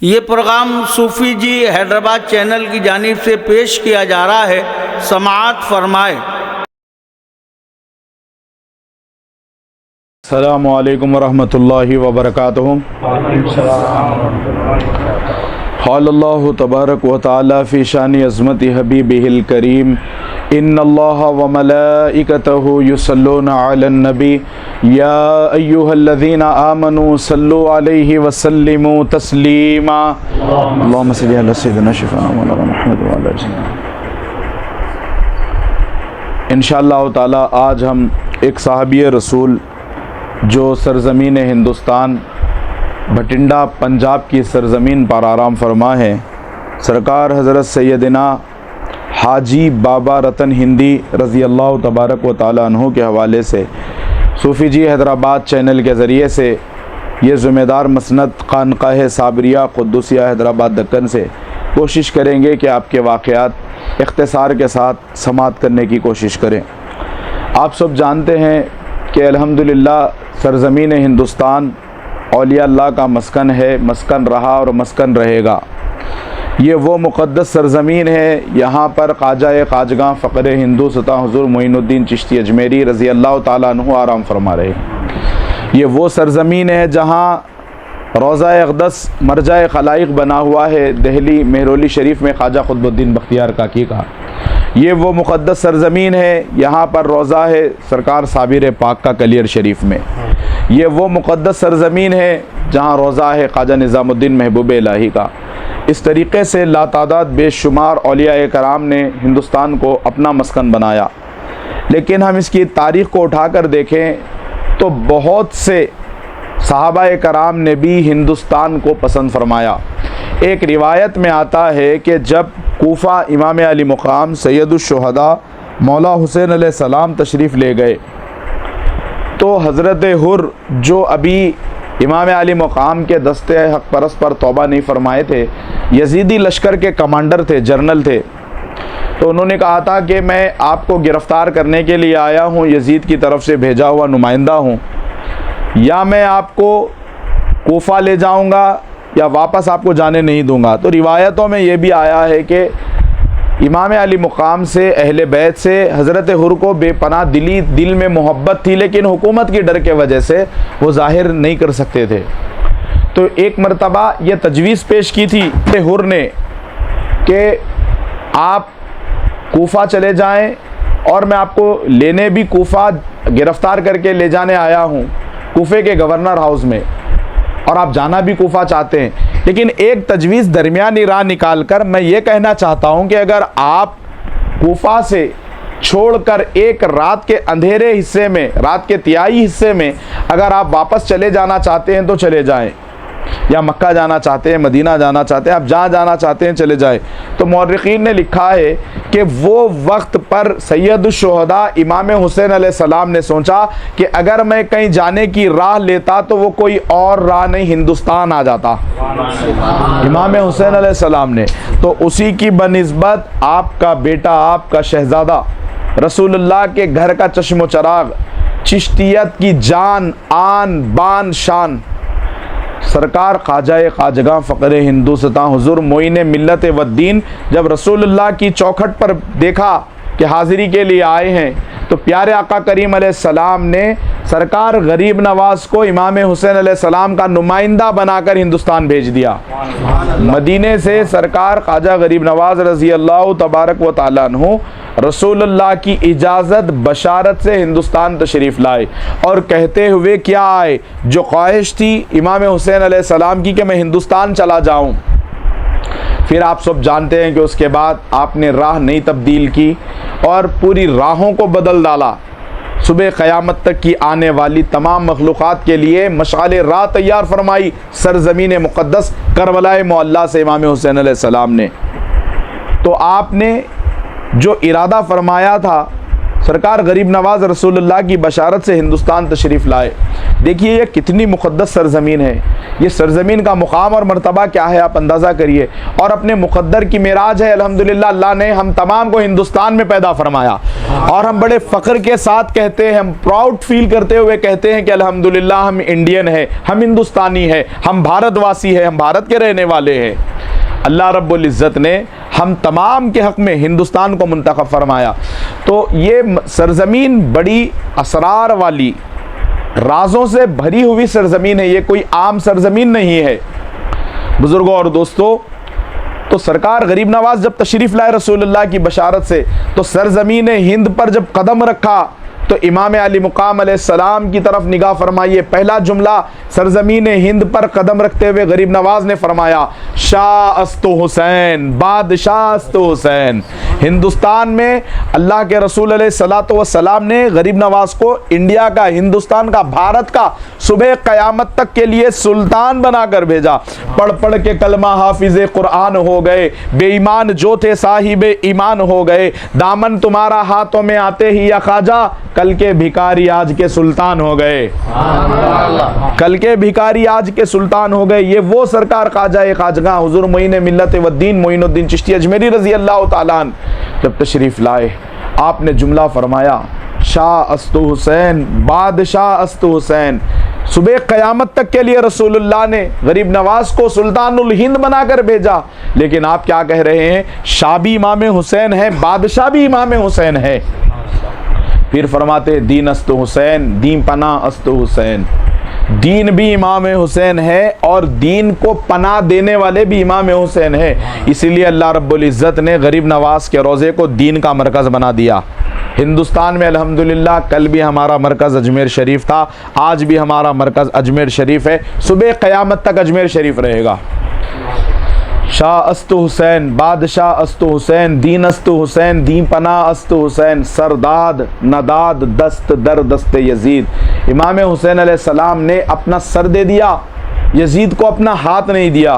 ये प्रोग्राम सूफ़ी जी हैदराबाद चैनल की जानिब से पेश किया जा रहा है। समाअत फरमाए। अस्सलामु अलैकुम वरहमतुल्लाहि वबरकातुहू। क़ालल्लाहु तबारक व तआला फ़ी शानि अज़मति हबीबिहिल करीम इन्नल्लाहा व मलाइकतहु युसल्लूना अलन नबी या अय्युहल्लज़ीना आमनू सल्लु अलैहि व सल्लिमू तस्लीमा। अल्लाहुम्मा सल्लि अला सय्यिदिना शफ़ीअना मौलाना मुहम्मद व अला आलिहि। इंशाअल्लाह ताला आज हम एक सहाबी रसूल जो सरज़मीन हिंदुस्तान भटिंडा पंजाब की सरज़मीन पर आराम फरमा है, सरकार हज़रत सैयदना हाजी बाबा रतन हिंदी रज़ी अल्लाह तबारक व तआला अन्हु के हवाले से सूफ़ी जी हैदराबाद चैनल के ज़रिए से ये ज़िम्मेदार मसनद खानक़ाह साबरिया क़ुद्दुसिया हैदराबाद दक्कन से कोशिश करेंगे कि आपके वाक़यात इख्तिसार के साथ समाअत करने की कोशिश करें। आप सब जानते हैं कि अल्हम्दुलिल्लाह सरज़मीन हिंदुस्तान औलिया अल्लाह का मस्कन है, मस्कन रहा और मस्कन रहेगा। ये वो मुक़द्दस सरज़मीन है, यहाँ पर ख्वाजा ख़ाजगां फ़क़्र हिंदू सता हुज़ूर मोइनुद्दीन चिश्ती अजमेरी रज़ी अल्लाह ताला अन्हु आराम फरमा रहे। ये वो सरज़मीन है जहाँ रोज़ा अक़दस मरजा खलाइक़ बना हुआ है, दहली मेहरौली शरीफ में ख्वाजा क़ुतबुद्दीन बख्तियार काकी का। ये वो मुक़द्दस सरज़मीन है, यहाँ पर रोज़ा है सरकार साबिर पाक का कलियर शरीफ में। ये वो मुक़द्दस सरज़मीन है जहाँ रोज़ा है ख्वाजा निज़ामुद्दीन महबूब इलाही का। इस तरीक़े से लातादाद बेशुमार औलिया कराम ने हिंदुस्तान को अपना मस्कन बनाया। लेकिन हम इसकी तारीख़ को उठा कर देखें तो बहुत से सहाबा कराम ने भी हिंदुस्तान को पसंद फरमाया। एक रिवायत में आता है कि जब कूफ़ा इमाम अली मुक़ाम सैयदुश्शुहदा मौला हुसैन अलैहिस्सलाम तशरीफ़ ले गए तो हज़रत हुर जो अभी इमाम अली मुक़ाम के दस्ते हक़ परस्त पर तौबा नहीं फरमाए थे, यजीदी लश्कर के कमांडर थे, जर्नल थे, तो उन्होंने कहा था कि मैं आपको गिरफ़्तार करने के लिए आया हूँ, यजीद की तरफ़ से भेजा हुआ नुमाइंदा हूँ, या मैं आपको कूफ़ा ले जाऊँगा या वापस आपको जाने नहीं दूँगा। तो रिवायतों में ये भी आया है कि इमाम अली मुक़ाम से अहले बैत से हज़रत हुर को बेपनाह दिल में मोहब्बत थी, लेकिन हुकूमत की डर के वजह से वो ज़ाहिर नहीं कर सकते थे। तो एक मरतबा ये तजवीज़ पेश की थी हुर ने कि आप कूफ़ा चले जाएं और मैं आपको लेने भी कूफ़ा गिरफ़्तार करके ले जाने आया हूँ कूफ़े के गवर्नर हाउस में, और आप जाना भी कूफ़ा चाहते हैं। लेकिन एक तजवीज़ दरमियानी राह निकाल कर मैं ये कहना चाहता हूँ कि अगर आप कूफ़ा से छोड़कर एक रात के अंधेरे हिस्से में, रात के तिहाई हिस्से में अगर आप वापस चले जाना चाहते हैं तो चले जाएं, या मक्का जाना चाहते हैं, मदीना जाना चाहते हैं, आप जहाँ जाना चाहते हैं चले जाएं। तो मौर्रिखीन ने लिखा है कि वो वक्त पर सैयदुश्शुहदा इमाम हुसैन अलैहिस्सलाम ने सोचा कि अगर मैं कहीं जाने की राह लेता तो वो कोई और राह नहीं, हिंदुस्तान आ जाता इमाम हुसैन अलैहिस्सलाम ने। तो उसी की बनिस्बत आपका बेटा, आपका शहज़ादा, रसूलुल्लाह के घर का चश्मो चराग, चिश्तियत की जान, आन बान शान, सरकार ख्वाजा ख़ाजगां फ़क़्र हिंदू सता हुज़ूर मोइन मिल्लत वद्दीन जब रसूलुल्लाह की चौखट पर देखा कि हाज़िरी के लिए आए हैं, तो प्यारे आका करीम अलैहिस्सलाम ने सरकार गरीब नवाज़ को इमाम हुसैन अलैहिस्सलाम का नुमाइंदा बनाकर हिंदुस्तान भेज दिया। मदीने से सरकार ख्वाजा गरीब नवाज़ रज़ी अल्लाह तबारक व तआला अन्हु रसूलुल्लाह की इजाज़त बशारत से हिंदुस्तान तशरीफ़ लाए और कहते हुए क्या आए, जो ख्वाहिश थी इमाम हुसैन अलैहिस्सलाम की कि मैं हिंदुस्तान चला जाऊँ। फिर आप सब जानते हैं कि उसके बाद आपने राह नहीं तब्दील की और पूरी राहों को बदल डाला। सुबह क़यामत तक की आने वाली तमाम मखलूक़ात के लिए मशाल राह तैयार फरमाई सरज़मीन मुक़द्दस करबला मुअल्ला से इमाम हुसैन अलैहिस्सलाम ने। तो आपने जो इरादा फरमाया था, सरकार गरीब नवाज़ रसूलुल्लाह की बशारत से हिंदुस्तान तशरीफ़ लाए। देखिए ये कितनी मुक़द्दस सरज़मीन है, ये सरज़मीन का मुक़ाम और मर्तबा क्या है आप अंदाज़ा करिए। और अपने मुक़द्दर की मेराज है, अल्हम्दुलिल्लाह अल्लाह ने हम तमाम को हिंदुस्तान में पैदा फरमाया। और हम बड़े फ़ख्र के साथ कहते हैं, हम प्राउड फील करते हुए कहते हैं कि अल्हम्दुलिल्लाह हम इंडियन हैं, हम हिंदुस्तानी हैं, हम भारतवासी हैं, हम भारत के रहने वाले हैं। अल्लाह रब्बुल इज़्ज़त ने हम तमाम के हक़ में हिंदुस्तान को मुंतखब फरमाया। तो ये सरज़मीन बड़ी असरार वाली, राज़ों से भरी हुई सरज़मीन है, ये कोई आम सरज़मीन नहीं है। बुज़ुर्गों और दोस्तों, तो सरकार गरीब नवाज जब तशरीफ़ लाए रसूलुल्लाह की बशारत से, तो सरज़मीन हिंद पर जब कदम रखा तो इमाम अली मुकाम अलैहिस्सलाम की तरफ निगाह फरमाइए। पहला जुमला सरज़मीन हिंद पर कदम रखते हुए गरीब नवाज ने फरमाया, शाह अस्तु हुसैन, बादशाह अस्तु हुसैन। हिंदुस्तान में अल्लाह के रसूल अलैहिस्सलातु वस्सलाम ने गरीब नवाज को इंडिया का, हिंदुस्तान का, भारत का सुबह क़यामत तक के लिए सुल्तान बनाकर भेजा। पढ़ पढ़ के कलमा हाफिज़े कुरान हो गए, बेईमान जो थे साहिब ईमान हो गए। दामन तुम्हारा हाथों में आते ही या ख्वाजा, कल के भिखारी आज के सुल्तान हो गए। कल के भिखारी आज के सुल्तान हो गए। ये वो सरकार ख्वाजा खाजगा हुजूर मोइन मिल्लत वद्दीन मोइनुद्दीन चिश्ती अजमेरी रज़ी अल्लाह ताला अन्हु जब तशरीफ़ लाए, आपने जुमला फरमाया, शाह अस्तु हुसैन, बादशाह अस्तु हुसैन। सुबह क़यामत तक के लिए रसूलुल्लाह ने गरीब नवाज को सुल्तानुल हिंद बनाकर भेजा, लेकिन आप क्या कह रहे हैं? शाह भी इमाम हुसैन है, बादशाह भी इमाम हुसैन है। फिर फरमाते, दीन अस्तु हुसैन, दीन पना अस्तु हुसैन। दीन भी इमाम हुसैन है और दीन को पनाह देने वाले भी इमाम हुसैन है। इसीलिए अल्लाह रब्बुल इज़्ज़त ने गरीब नवाज के रोज़े को दीन का मरकज़ बना दिया। हिंदुस्तान में अल्हम्दुलिल्लाह कल भी हमारा मरकज़ अजमेर शरीफ था, आज भी हमारा मरकज़ अजमेर शरीफ है, सुबह क़यामत तक अजमेर शरीफ रहेगा। शाह अस्तु हुसैन, बादशाह अस्तु हुसैन, दीन अस्तु हुसैन, दीन पना अस्तु हुसैन, सरदाद नदाद दस्त दर दस्त यजीद। इमाम हुसैन अलैहिस्सलाम ने अपना सर दे दिया, यजीद को अपना हाथ नहीं दिया।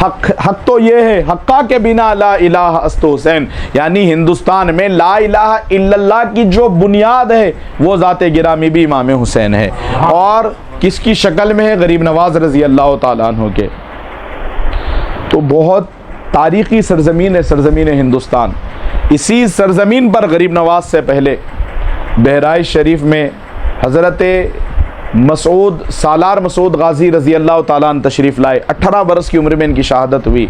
हक तो ये है, हक्का के बिना ला इलाहा अस्तु हुसैन, यानी हिंदुस्तान में ला इलाहा इल्लल्लाह की जो बुनियाद है वो ज़ाते गिरामी भी इमाम हुसैन है। और किसकी शक्ल में है? गरीब नवाज रज़ी अल्लाह ताला अन्हु के। तो बहुत तारीख़ी सरज़मीन है सरज़मीन हिंदुस्तान। इसी सरज़मीन पर गरीब नवाज से पहले बहराइच शरीफ में हज़रत मसूद सालार मसूद गाज़ी रज़ी अल्लाह ताला अन्हु तशरीफ़ लाए। 18 बरस की उम्र में इनकी शहादत हुई।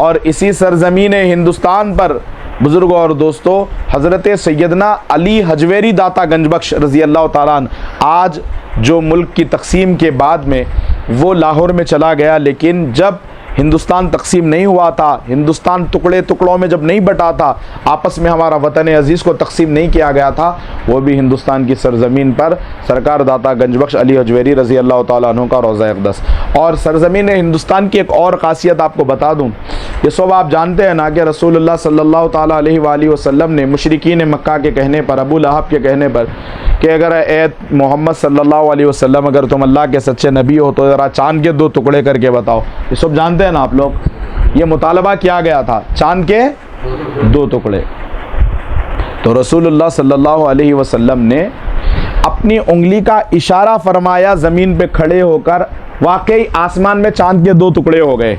और इसी सरज़मीन हिंदुस्तान पर बुज़ुर्गों और दोस्तों, हज़रत सैयदना अली हजवेरी दाता गंजबख्श रज़ी अल्लाह ताला अन्हु, आज जो मुल्क की तक़सीम के बाद में वो लाहौर में चला गया, लेकिन जब हिंदुस्तान तकसीम नहीं हुआ था, हिंदुस्तान टुकड़े टुकड़ों में जब नहीं बटा था, आपस में हमारा वतन अज़ीज़ को तकसीम नहीं किया गया था, वो भी हिंदुस्तान की सरज़मीन पर सरकार दाता गंजबख्श अली हजवेरी रज़ी अल्लाह ताला अन्हु का रोज़ा अक़दस। और सरज़मीन हिंदुस्तान की एक और ख़ासियत आपको बता दूँ, ये सब आप जानते हैं ना कि रसूलुल्लाह सल्लल्लाहु ताला अलैहि वसल्लम ने मुशरिकीन मक्का के कहने पर, अबू लहब के कहने पर कि अगर ए मोहम्मद सल्लल्लाहु अलैहि वसल्लम अगर तुम अल्लाह के सच्चे नबी हो तो ज़रा चाँद के 2 टुकड़े करके बताओ। ये सब जानते हैं ना आप लोग, ये मुतालबा किया गया था, चाँद के 2 टुकड़े। तो रसूलुल्लाह सल्लल्लाहु अलैहि वसल्लम ने अपनी उंगली का इशारा फरमाया, ज़मीन पे खड़े होकर वाकई आसमान में चाँद के 2 टुकड़े हो गए।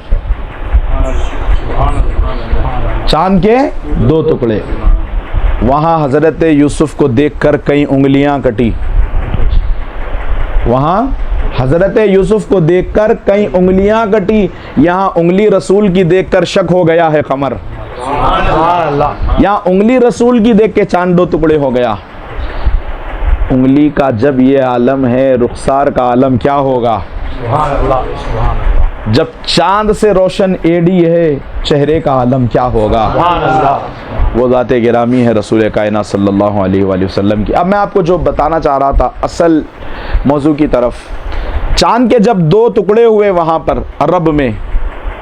चाँद के 2 टुकड़े। वहाँ हज़रत यूसुफ को देखकर कई उंगलियां कटी। वहाँ हज़रत यूसुफ को देखकर कई उंगलियां कटी। यहाँ उंगली रसूल की देखकर शक हो गया है कमर। यहाँ उंगली रसूल की देख के चाँद 2 टुकड़े हो गया। उंगली का जब ये आलम है, रुखसार का आलम क्या होगा? जब चांद से रोशन एड़ी है, चेहरे का आलम क्या होगा? वो ज़ाते गिरामी है रसूल कायनात सल्लल्लाहु अलैहि वसल्लम की। अब मैं आपको जो बताना चाह रहा था असल मौजू की तरफ, चांद के जब 2 टुकड़े हुए वहाँ पर अरब में,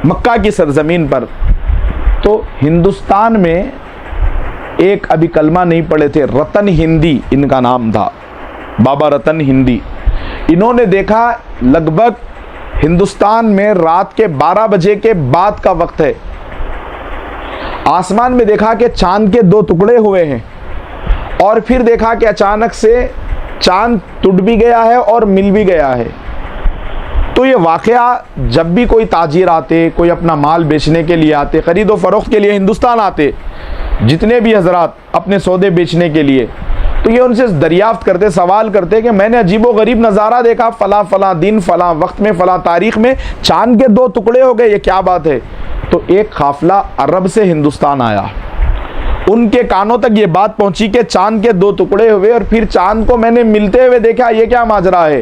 मक्का की सरज़मीन पर, तो हिंदुस्तान में एक अभी कलमा नहीं पढ़े थे, रतन हिंदी इनका नाम था, बाबा रतन हिंदी। इन्होंने देखा लगभग हिंदुस्तान में रात के 12 बजे के बाद का वक्त है, आसमान में देखा कि चांद के 2 टुकड़े हुए हैं, और फिर देखा कि अचानक से चांद टूट भी गया है और मिल भी गया है। तो ये वाक़या जब भी कोई ताजिर आते, कोई अपना माल बेचने के लिए आते, ख़रीदो फ़रोख्त के लिए हिंदुस्तान आते, जितने भी हजरात अपने सौदे बेचने के लिए, तो ये उनसे दरियाफ्त करते, सवाल करते कि मैंने अजीबोगरीब नज़ारा देखा, फ़लाँ फ़लाँ दिन फ़लाँ वक्त में फ़लाँ तारीख़ में चाँद के 2 टुकड़े हो गए, ये क्या बात है। तो एक काफ़िला अरब से हिंदुस्तान आया, उनके कानों तक ये बात पहुंची कि चांद के 2 टुकड़े हुए और फिर चांद को मैंने मिलते हुए देखा, ये क्या माजरा है।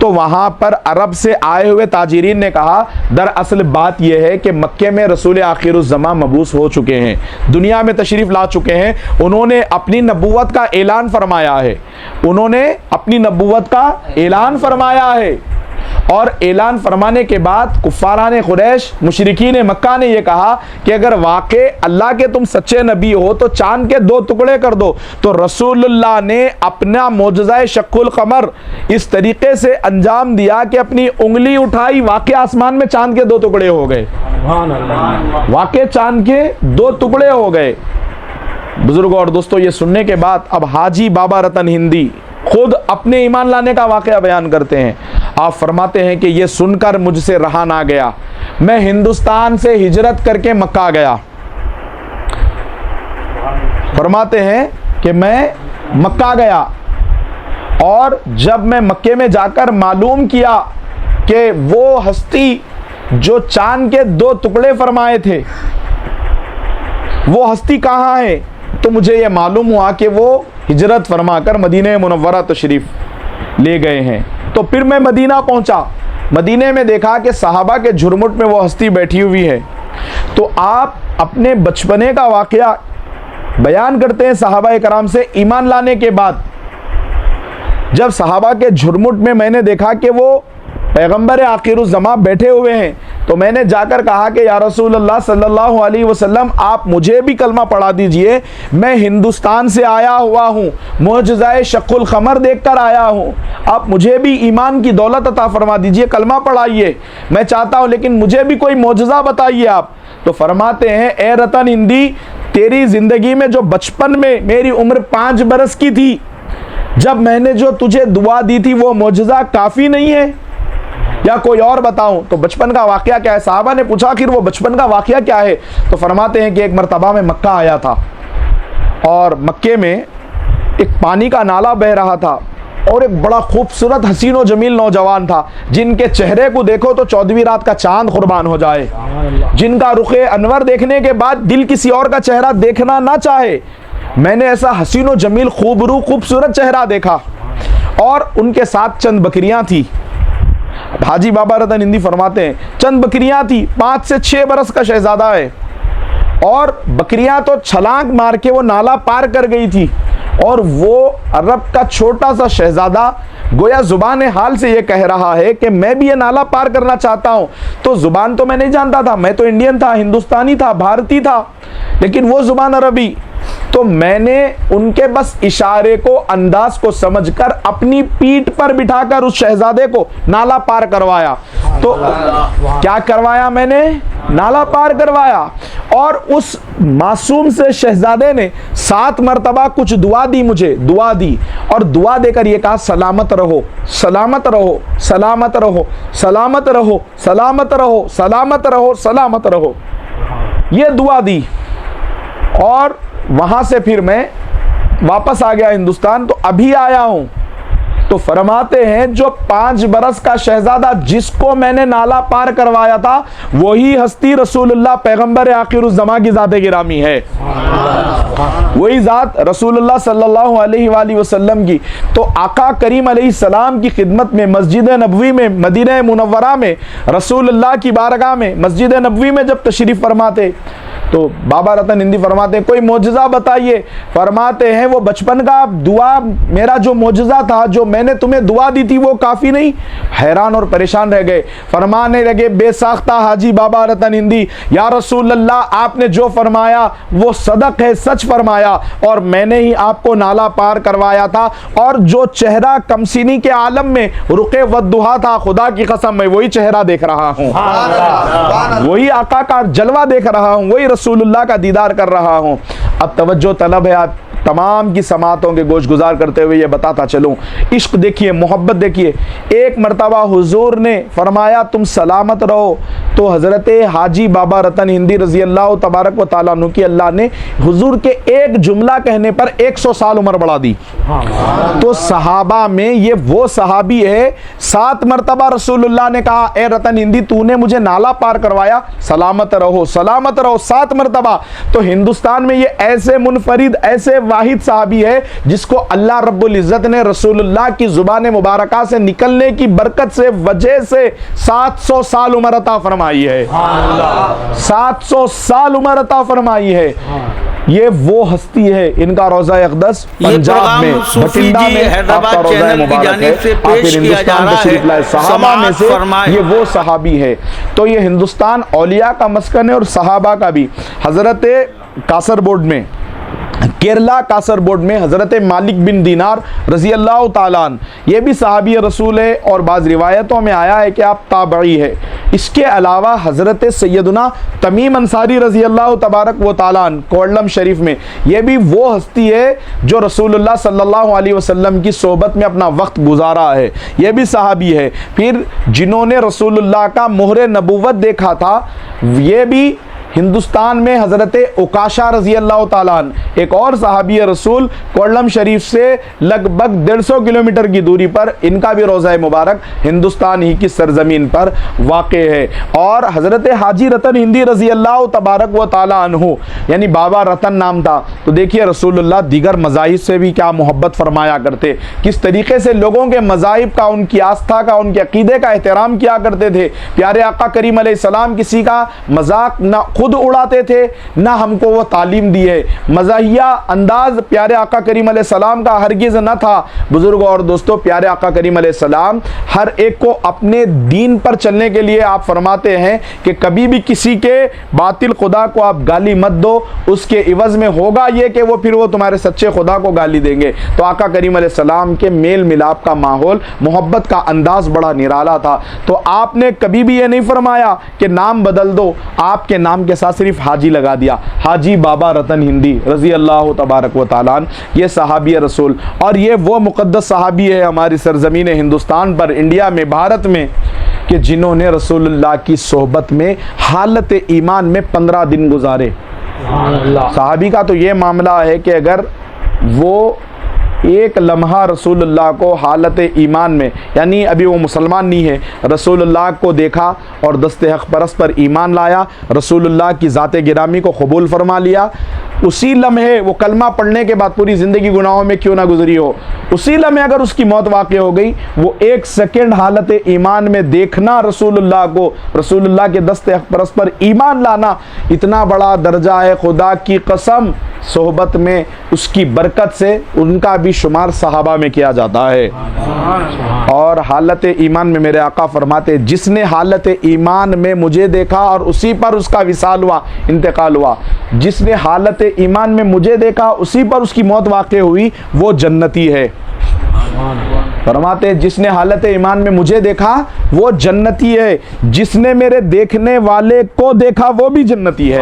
तो वहां पर अरब से आए हुए ताजिरीन ने कहा, दरअसल बात यह है कि मक्के में रसूल आखिरुज़्ज़मा मबूस हो चुके हैं, दुनिया में तशरीफ़ ला चुके हैं, उन्होंने अपनी नबूवत का ऐलान फरमाया है, उन्होंने अपनी नबूवत का ऐलान फरमाया है। और ऐलान फरमाने के बाद कुफ़ारान कुरैश, मुशरिकीन मक्का ने यह कहा कि अगर वाक़ई अल्लाह के तुम सच्चे नबी हो तो चांद के 2 टुकड़े कर दो। तो रसूलुल्लाह ने अपना मोजज़ा शक्कुल क़मर इस तरीके से अंजाम दिया कि अपनी उंगली उठाई, वाक़ई आसमान में चांद के 2 टुकड़े हो गए, वाक़ई चांद के 2 टुकड़े हो गए। बुजुर्गों और दोस्तों, ये सुनने के बाद अब हाजी बाबा रतन हिंदी खुद अपने ईमान लाने का वाक़या बयान करते हैं। आप फरमाते हैं कि ये सुनकर मुझसे रहा ना गया, मैं हिंदुस्तान से हिजरत करके मक्का गया। फरमाते हैं कि मैं मक्का गया और जब मैं मक्के में जाकर मालूम किया कि वो हस्ती जो चांद के 2 टुकड़े फरमाए थे वो हस्ती कहाँ है, तो मुझे ये मालूम हुआ कि वो हिजरत फरमाकर मदीने मुनव्वरा तशरीफ़ ले गए हैं। तो फिर मैं मदीना पहुंचा, मदीने में देखा कि सहाबा के झुरमुट में वो हस्ती बैठी हुई है। तो आप अपने बचपने का वाक़या बयान करते हैं सहाबा कराम से ईमान लाने के बाद। जब सहाबा के झुरमुट में मैंने देखा कि वो पैगंबर आखिरुज़्ज़मा बैठे हुए हैं, तो मैंने जाकर कहा कि या रसूल अल्लाह सल्लल्लाहु अलैहि वसल्लम, आप मुझे भी कलमा पढ़ा दीजिए, मैं हिंदुस्तान से आया हुआ हूँ, मुअज्ज़ज़ाए शक्कुल क़मर देखकर आया हूँ, आप मुझे भी ईमान की दौलत अता फरमा दीजिए, कलमा पढ़ाइए, मैं चाहता हूँ, लेकिन मुझे भी कोई मुअज्ज़ज़ा बताइए आप। तो फरमाते हैं, ए रतन हिंदी, तेरी ज़िंदगी में जो बचपन में मेरी उम्र 5 बरस की थी, जब मैंने जो तुझे दुआ दी थी वो मुअज्ज़ज़ा काफ़ी नहीं है या कोई और बताऊं। तो बचपन का वाक़या क्या है, साहबा ने पूछा आखिर वो बचपन का वाक़या क्या है। तो फरमाते हैं कि एक मरतबा में मक्का आया था और मक्के में एक पानी का नाला बह रहा था और एक बड़ा खूबसूरत हसीन व जमील नौजवान था, जिनके चेहरे को देखो तो 14वीं रात का चांद कुर्बान हो जाए, जिनका रुखे अनवर देखने के बाद दिल किसी और का चेहरा देखना ना चाहे। मैंने ऐसा हसीन व जमील खूबसूरत चेहरा देखा और उनके साथ चंद बकरियां थी। हाजी बाबा रतन हिंदी फरमाते हैं, चंद बकरियां थी, 5 से 6 बरस का शहजादा है, और बकरियां तो छलांग मार के वो नाला पार कर गई थी, और वो अरब का छोटा सा शहजादा गोया जुबान हाल से ये कह रहा है कि मैं भी ये नाला पार करना चाहता हूँ। तो जुबान तो मैं नहीं जानता था, मैं तो इंडियन था, हिंदुस्तानी था, भारतीय था, लेकिन वो जुबान अरबी। तो मैंने उनके बस इशारे को, अंदाज को समझकर अपनी पीठ पर बिठाकर उस शहजादे को नाला पार करवाया। तो क्या करवाया मैंने? नाला पार करवाया। और उस मासूम से शहजादे ने 7 मरतबा कुछ दुआ दी, मुझे दुआ दी, और दुआ देकर ये कहा, सलामत रहो, सलामत रहो, सलामत रहो, सलामत रहो, सलामत रहो, सलामत रहो, सलामत रहो। ये दुआ दी और वहाँ से फिर मैं वापस आ गया हिंदुस्तान। तो अभी आया हूँ। तो फरमाते हैं, जो 5 बरस का शहजादा जिसको मैंने नाला पार करवाया था, वही हस्ती रसूलुल्लाह पैगंबर आखिरुज़्ज़मा की ज़ात गिरामी है, वही ज़ात रसूलुल्लाह सल्लल्लाहु अलैहि वसल्लम की। तो आका करीम अलैहिस्सलाम की खिदमत में मस्जिद नबवी में, मदीना मुनव्वरा में, रसूलुल्लाह की बारगाह में, मस्जिद नबवी में जब तशरीफ़ फरमाते, तो बाबा रतन हिंदी फरमाते हैं, कोई मोजज़ा बताइए। फरमाते हैं, वो बचपन का दुआ, मेरा जो मोजज़ा था, जो मैंने तुम्हें दुआ दी थी, वो काफ़ी नहीं। हैरान और परेशान रह गए। फरमाने लगे बेसाख्ता हाजी बाबा रतन हिंदी, या रसूल अल्लाह, आपने जो फरमाया वो सदक है, सच फरमाया, और मैंने ही आपको नाला पार करवाया था, और जो चेहरा कमसिनी के आलम में रुके वद्दुहा था, खुदा की कसम मैं वही चेहरा देख रहा हूँ, वही आका का जलवा देख रहा हूँ, वही रसूलुल्लाह का दीदार कर रहा हूँ। अब तवज्जो तलब है तमाम की समातों के गोश गुजार करते हुए ये बताता चलूँ, इश्क देखिए, मोहब्बत देखिए। एक मरतबा हुजूर ने फरमाया तुम सलामत रहो, तो हज़रत हाजी बाबा रतन हिंदी रज़ी अल्लाह तबारक व तआला अन्हु की अल्लाह ने हुजूर के एक जुमला कहने पर 100 साल उम्र बढ़ा दी। तो सहाबा में ये वो सहाबी है, 7 मरतबा रसूलुल्लाह ने कहा ए रतन हिंदी तूने मुझे नाला पार करवाया, सलामत रहो 7 मरतबा। तो हिंदुस्तान में ये ऐसे मुनफरिद, ऐसे वाहिद सहाबी है जिसको अल्लाह रब्बुल इज़्ज़त ने रसूलुल्लाह की ज़ुबान मुबारका से निकलने की बरकत से वजह से 700 साल उम्र अता फरमाई है। 700 साल उम्र अता फरमाई है। ये वो हस्ती है, इनका रोज़ा अक़दस पंजाब में भटिंडा में आपका रोज़ा मुबारक है। आप हिंदुस्तान तशरीफ लाए, सहाबा में से ये वो सहाबी है। तो ये हिंदुस्तान औलिया का मस्कन है और सहाबा का भी। हज़रत कासरगोड में, केरला कासरगोड में हज़रत मालिक बिन दीनार रज़ी अल्लाह ताला अन्हु, ये भी सहाबी रसूल है और बाज़ रिवायतों में आया है कि आप ताबई है। इसके अलावा हज़रत सैयदना तमीम अंसारी रज़ी अल्लाह तबारक व ताला अन्हु कोल्लम शरीफ में, ये भी वो हस्ती है जो रसूलुल्लाह सल्लल्लाहु अलैहि वसल्लम की सोबत में अपना वक्त गुजारा है, ये भी सहाबी है। फिर जिन्होंने रसूलुल्लाह का मोहरे नबूवत देखा था, ये भी हिंदुस्तान में हज़रत उकाशा रज़ी अल्लाह ताला अन्हु, एक और सहाबी रसूल, कोल्लम शरीफ से लगभग 150 किलोमीटर की दूरी पर इनका भी रोज़ा मुबारक हिंदुस्तान ही की सरजमीन पर वाक़ है। और हज़रत हाजी रतन हिंदी रज़ी अल्लाह तबारक व ताला अन्हु, यानी बाबा रतन नाम था। तो देखिए रसूलुल्लाह दीगर मज़ाहिब से भी क्या मोहब्बत फरमाया करते, किस तरीके से लोगों के मज़ाहिब का, उनकी आस्था का, उनके अक़ीदे का एहतराम किया करते थे। प्यारे आका करीम अलैहिस्सलाम किसी का मजाक ना खुद उड़ाते थे, ना हमको वो तालीम दी है। मज़ाहिया अंदाज प्यारे आका करीम अलैहिस्सलाम का हरगिज़ न था। बुजुर्गों और दोस्तों, प्यारे आका करीम अलैहिस्सलाम हर एक को अपने दीन पर चलने के लिए आप फरमाते हैं कि कभी भी किसी के बातिल खुदा को आप गाली मत दो, उसके इवज़ में होगा ये कि वो तुम्हारे सच्चे खुदा को गाली देंगे। तो आका करीम अलैहिस्सलाम के मेल मिलाप का माहौल, मोहब्बत का अंदाज बड़ा निराला था। तो आपने कभी भी ये नहीं फरमाया कि नाम बदल दो, आपके नाम के साथ सिर्फ हाजी लगा दिया, हाजी बाबा रतन हिंदी रज़ी अल्लाह तबारक व ताला अन्हु। ये सहाबी रसूल, और ये वो मुक़द्दस सहाबी है हमारी सरज़मीन हिंदुस्तान पर, इंडिया में, भारत में, कि जिन्होंने रसूलुल्लाह की सोहबत में हालत ईमान में 15 दिन गुजारे। सहाबी का तो ये मामला है कि अगर वो एक लम्हा रसूलुल्लाह को हालत ईमान में, यानी अभी वो मुसलमान नहीं है, रसूलुल्लाह को देखा और दस्ते हक़ परस्त पर ईमान लाया, रसूलुल्लाह की ज़ात गिरामी को कबूल फरमा लिया, उसी लम्हे वो कलमा पढ़ने के बाद पूरी ज़िंदगी गुनाहों में क्यों ना गुजरी हो, उसी लम्हे अगर उसकी मौत वाक़ हो गई, वो 1 सेकेंड हालत ईमान में देखना रसूलुल्लाह को, रसूलुल्लाह के दस्ते हक़ परस्त पर ईमान लाना, इतना बड़ा दर्जा है। खुदा की कसम, सोहबत में उसकी बरकत से उनका भी शुमार सहाबा में किया जाता है। और हालत ईमान में मेरे आका फरमाते, जिसने हालत ईमान में मुझे देखा और उसी पर उसका विसाल हुआ, इंतकाल हुआ, जिसने हालत ईमान में मुझे देखा उसी पर उसकी मौत वाक़ हुई, वो जन्नती है। फरमाते जिसने हालत ईमान में मुझे देखा वो जन्नती है, जिसने मेरे देखने वाले को देखा वो भी जन्नती है।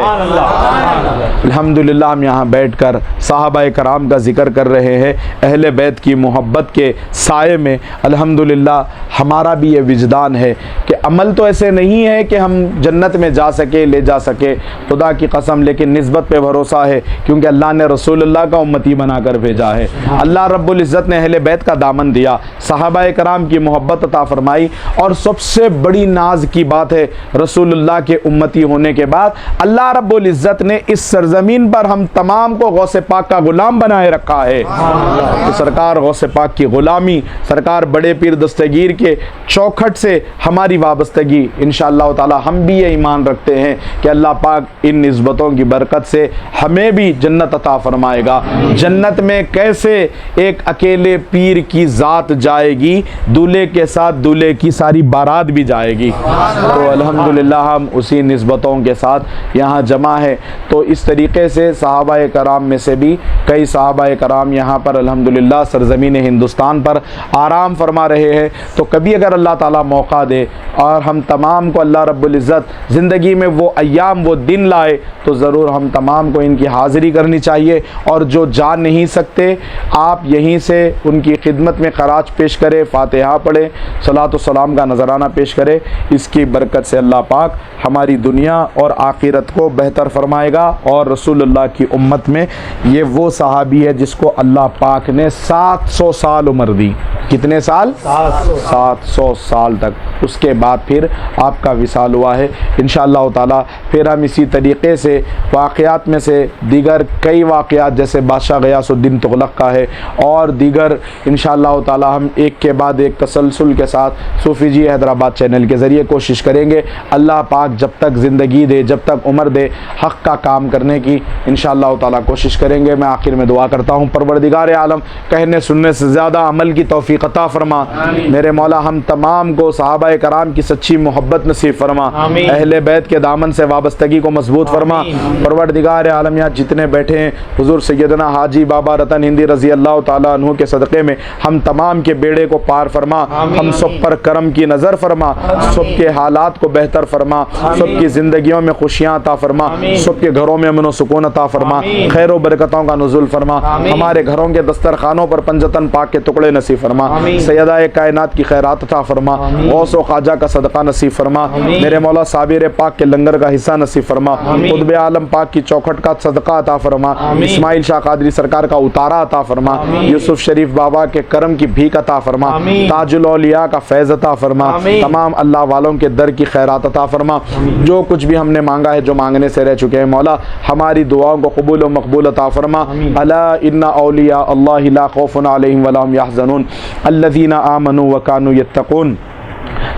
अल्हम्दुलिल्लाह, हम यहाँ बैठकर सहाबाए कराम का जिक्र कर रहे हैं, अहले बैत की मोहब्बत के साए में। अल्हम्दुलिल्लाह हमारा भी ये विजदान है कि अमल तो ऐसे नहीं है कि हम जन्नत में जा सके, ले जा सके, खुदा की कसम, लेकिन निस्बत पे भरोसा है, क्योंकि अल्लाह ने रसूलुल्लाह का उम्मती बनाकर भेजा है। अल्लाह रब्बुल इज़्ज़त ने अहले बैत का दामन दिया, सहाबाए कराम की मोहब्बत अता फरमाई, और सबसे बड़ी नाज की बात है रसूलुल्लाह के उम्मती होने के बाद अल्लाह रब्बुल इज़्ज़त ने इस सरजमीन पर हम तमाम को गौसे पाक का गुलाम बनाए रखा है। तो सरकार गौसे पाक की गुलामी, सरकार बड़े पीर दस्तगीर के चौखट से हमारी वाबस्तगी, इंशाअल्लाह ताला हम भी ये ईमान रखते हैं कि अल्लाह पाक इन निस्बतों की बरकत से हमें भी जन्नत अता फरमाएगा। जन्नत में कैसे एक अकेले पीर की ज़ात जाएगी, दूल्हे के साथ दूल्हे की सारी बारात भी जाएगी। तो अल्हम्दुलिल्लाह हम उसी निस्बतों के साथ यहाँ जमा है। तो इस तरीके से सहाबाए कराम में से भी कई सहाबाए कराम यहाँ पर अल्हम्दुलिल्लाह सरज़मीन हिंदुस्तान पर आराम फरमा रहे हैं। तो कभी अगर अल्लाह ताला मौका दे और हम तमाम को अल्लाह रब्बुल इज़्ज़त ज़िंदगी में वो अय्याम वो दिन लाए तो ज़रूर हम तमाम को इनकी हाज़िरी करनी चाहिए। और जो जा नहीं सकते आप यहीं से उनकी खिदमत में खराज पेश करें, फ़ातिहा पढ़ें, सलात व सलाम का नजराना पेश करें। इसकी बरकत से अल्लाह पाक हमारी दुनिया और आखिरत को बेहतर फरमाएगा। और रसूलुल्लाह की उम्मत में ये वो सहाबी है जिसको अल्लाह पाक ने 700 साल उम्र दी। कितने साल? 700 साल तक। उसके बाद फिर आपका विसाल हुआ है। इंशाअल्लाह ताला फिर हम इसी तरीक़े से वाक़यात में से दीगर कई वाक़यात जैसे बादशाह गयासुद्दीन तुगलक का है और दीगर इंशाअल्लाह ताला हम एक के बाद एक तसलसल के साथ सूफ़ी जी हैदराबाद चैनल के ज़रिए कोशिश करेंगे। अल्लाह पाक जब तक ज़िंदगी दे, जब तक उम्र दे, हक़ का काम करने की इंशाअल्लाह ताला कोशिश करेंगे। मैं आखिर में दुआ करता हूँ, परवरदिगार आलम कहने सुनने से ज़्यादा अमल की तौफ़ीक़ अता फ़रमा। मेरे मौला हम तमाम को सहाबाए कराम की सच्ची मोहब्बत नसीब फ़रमा, अहले बैत के दामन से वाबस्तगी को मजबूत फ़रमा। परवरदिगार आलम यहाँ जितने बैठे हैं हुज़ूर सैयदना हाजी बाबा रतन हिंदी रज़ी अल्लाह ताला अन्हु के सदक़े में हम तमाम के बेड़े को पार फरमा, हम सब पर करम की नज़र फरमा, सब के हालात को बेहतर फरमा, सब की ज़िंदगियों में खुशियाँ अता फरमा, सब के घरों में अमन व सुकून अता फरमा, खैर व बरकतों का नुज़ुल फरमा, हमारे घरों के दस्तरखानों पर पंजतन पाक के टुकड़े नसीब फरमा, सैयदा कायनात की खैरात अता फरमा, गौस व ख्वाजा का सदका नसीब फरमा, मेरे मौला साबिर पाक के लंगर का हिस्सा नसीब फरमा, कुतुब आलम पाक की चौखट का सदका अता फरमा, इस्माइल शाह कादरी सरकार का उतारा अता फरमा, यूसुफ शरीफ बाबा के करम की भीख अता फरमा, ताजुल औलिया का फैज़ अता फरमा, तमाम अल्लाह वालों के दर की खैरात अता फरमा। जो कुछ भी हमने मांगा है, जो मांगने से रह चुके हैं मौला, हमारी दुआओं को कबूल व मकबूल अता फरमा। अला इन्ना औलिया अल्लाह ला खौफुन अलैहिम वला हुम यहज़नून अल्लज़ीना आमनू व कानू यत्तक़ून।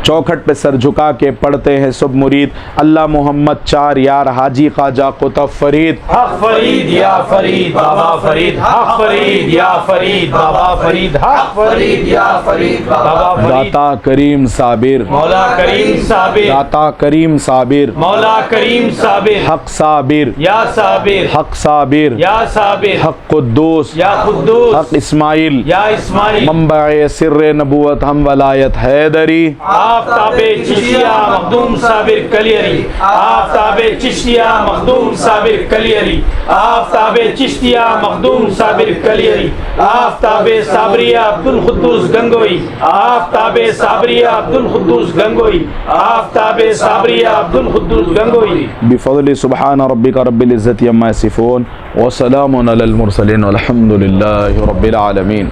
चौखट पे सर झुका के पढ़ते हैं सब मुरीद, अल्लाह मोहम्मद चार यार हाजी ख्वाजा कुतुब फरीद, हक फरीद या फरीद बाबा फरीद, हक फरीद या फरीद बाबा फरीद, हक फरीद या फरीद बाबा फरीद। दाता करीम साबिर, मौला करीम साबिर, दाता करीम साबिर, मौला करीम साबिर, हक साबिर या साबिर, हक साबिर, या साबिर, हक कुद्दूस, या कुद्दूस, हक इस्माइल, या इस्माइल, मंबए सिर्र नबूवत हम वलायत हैदरी, आफ्ताबे चिश्तिया मखदूम साबिर कलियरी, आफ्ताबे चिश्तिया मखदूम साबिर कलियरी, आफ्ताबे चिश्तिया मखदूम साबिर कलियरी, आफ्ताबे साबरिया अब्दुल कुद्दूस गंगोई, आफ्ताबे साबरिया अब्दुल कुद्दूस गंगोई, आफ्ताबे साबरिया अब्दुल कुद्दूस गंगोई। बिफज़्ल सुब्हान रब्बिका रब्बिल इज़्ज़ति अम्मा यसिफून व सलामुन अलल मुरसलीन वल्हम्दुलिल्लाहि रब्बिल आलमीन।